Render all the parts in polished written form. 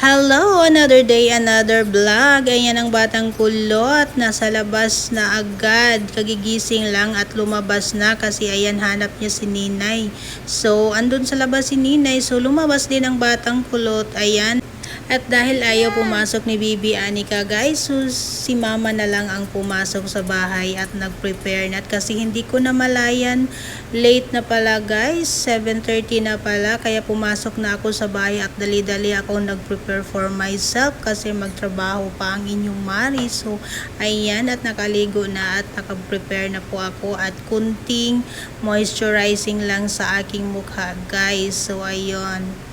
Hello! Another day, another vlog. Ayan ang batang kulot. Nasa labas na agad. Kagigising lang at lumabas na kasi ayan hanap niya si Ninay. So, andun sa labas si Ninay. So, lumabas din ang batang kulot. Ayan. At dahil ayaw pumasok ni Bibi Anika guys, so si mama na lang ang pumasok sa bahay at nag-prepare na. At kasi hindi ko na malayan, late na pala guys, 7:30 na pala. Kaya pumasok na ako sa bahay at dali-dali ako nag-prepare for myself kasi magtrabaho pa ang inyong Mari. So ayan, at nakaligo na at naka-prepare na po ako at kunting moisturizing lang sa aking mukha guys. So ayun.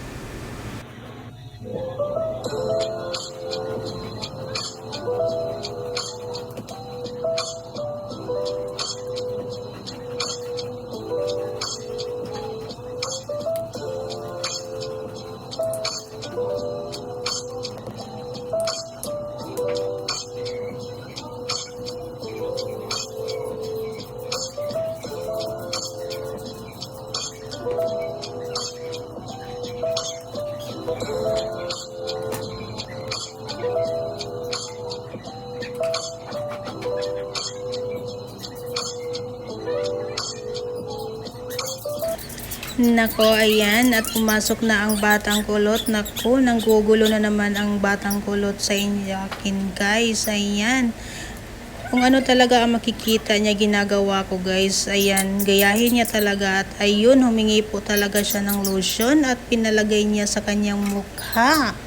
Nako, ayan, at pumasok na ang batang kulot. Nako, nanggugulo na naman ang batang kulot sa akin guys. Ayan, kung ano talaga ang makikita niya ginagawa ko guys. Ayan, gayahin niya talaga. At ayun, humingi po talaga siya ng lotion at pinalagay niya sa kanyang mukha.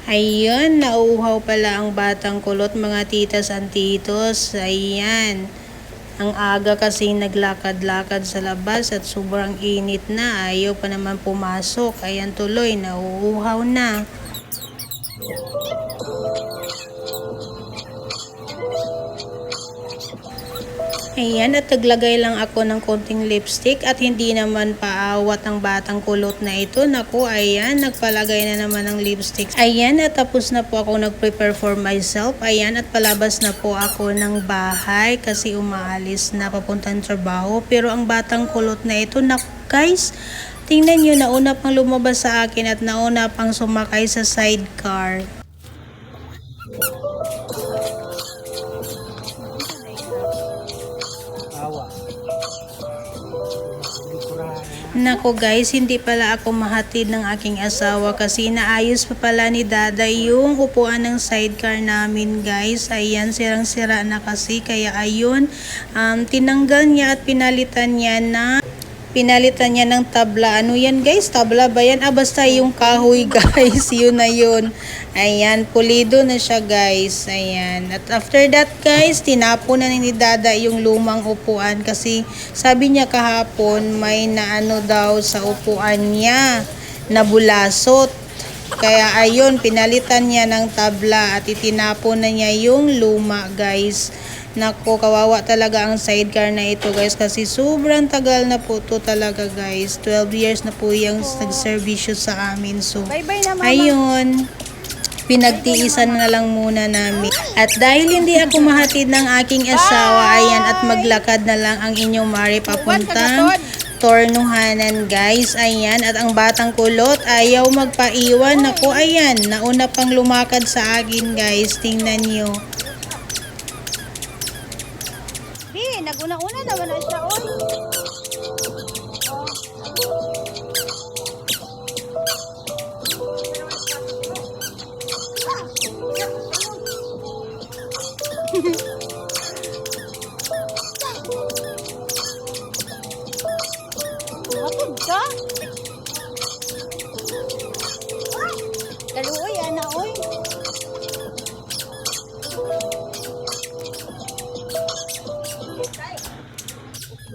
Ayun, nauuhaw pala ang batang kulot mga titas and titos. Ayan. Ang aga kasi naglakad-lakad sa labas at sobrang init na. Ayaw pa naman pumasok. Ayan tuloy, nauuhaw na. Ayan, at naglagay lang ako ng konting lipstick at hindi naman paawat ang batang kulot na ito. Naku, ayan, nagpalagay na naman ng lipstick. Ayan, at tapos na po ako nag-prepare for myself. Ayan, at palabas na po ako ng bahay kasi umaalis na papuntang trabaho. Pero ang batang kulot na ito, naku guys, tingnan nyo, nauna pang lumabas sa akin at nauna pang sumakay sa sidecar. Nako guys, hindi pala ako mahatid ng aking asawa kasi naayos pa pala ni Dada yung upuan ng sidecar namin guys. Ayan, sirang-sira na kasi kaya ayun, tinanggal niya at pinalitan niya ng tabla. Ano yan guys? Tabla ba yan? Basta yung kahoy guys. Yun na yun. Ayan, pulido na siya guys. Ayan. At after that guys, tinapon na ni Dada yung lumang upuan kasi sabi niya kahapon may naano daw sa upuan niya na bulasot. Kaya ayun, pinalitan niya ng tabla at itinapon na niya yung luma guys. Nako, kawawa talaga ang sidecar na ito guys kasi sobrang tagal na po to talaga guys. 12 years na po yung nagservisyo sa amin. So, ayun, pinagtiisan na lang muna namin. At dahil hindi ako mahatid ng aking asawa, ayan, at maglakad na lang ang inyong Mari papuntang Tornuhanan guys. Ayan, at ang batang kulot ayaw magpaiwan. Nako, ayan, nauna pang lumakad sa akin guys. Tingnan nyo. Naguna-una naman na siya, oy. Matod ka? Kaluoy, ana, oy.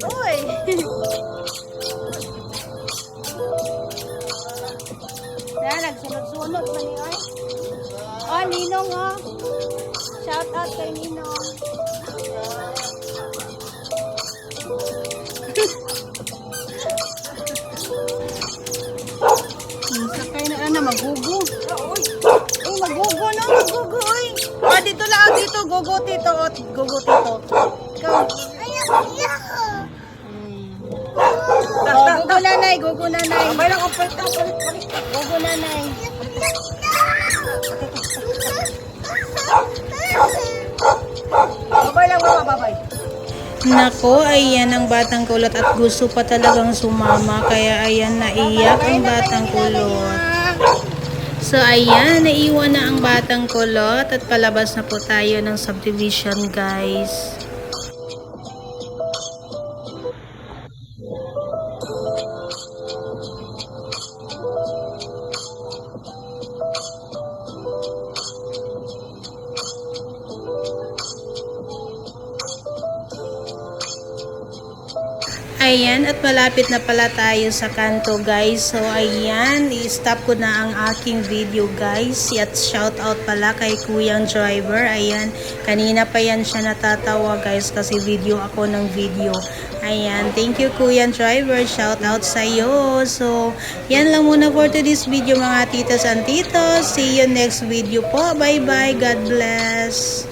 Oy! Yan, nagsunod-sunod man ni oy. Oh, Ninong oh. Shout out kay Ninong. Sakay na magugo. Oy, magugo no, magugo oy. Dito lang, dito, gugo tito, gugo tito. Go. Ayak. Gugo nanay, gugo Gugo nanay. Babay lang ang pwesta. Gugo nanay. Babay lang mama, babay. Nako, ayan ang batang kulot at gusto pa talagang sumama. Kaya ayan, naiyak ang batang kulot. So ayan, naiwan na ang batang kulot at palabas na po tayo ng subdivision guys. Ayan, at malapit na pala tayo sa kanto guys. So ayan, i-stop ko na ang aking video guys. At shout out pala kay Kuyang Driver. Ayan, kanina pa yan siya natatawa guys kasi video ako ng video. Ayan, thank you Kuyang Driver. Shout out sa iyo. So, yan lang muna for today's video mga titas and titos. See you next video po. Bye bye. God bless.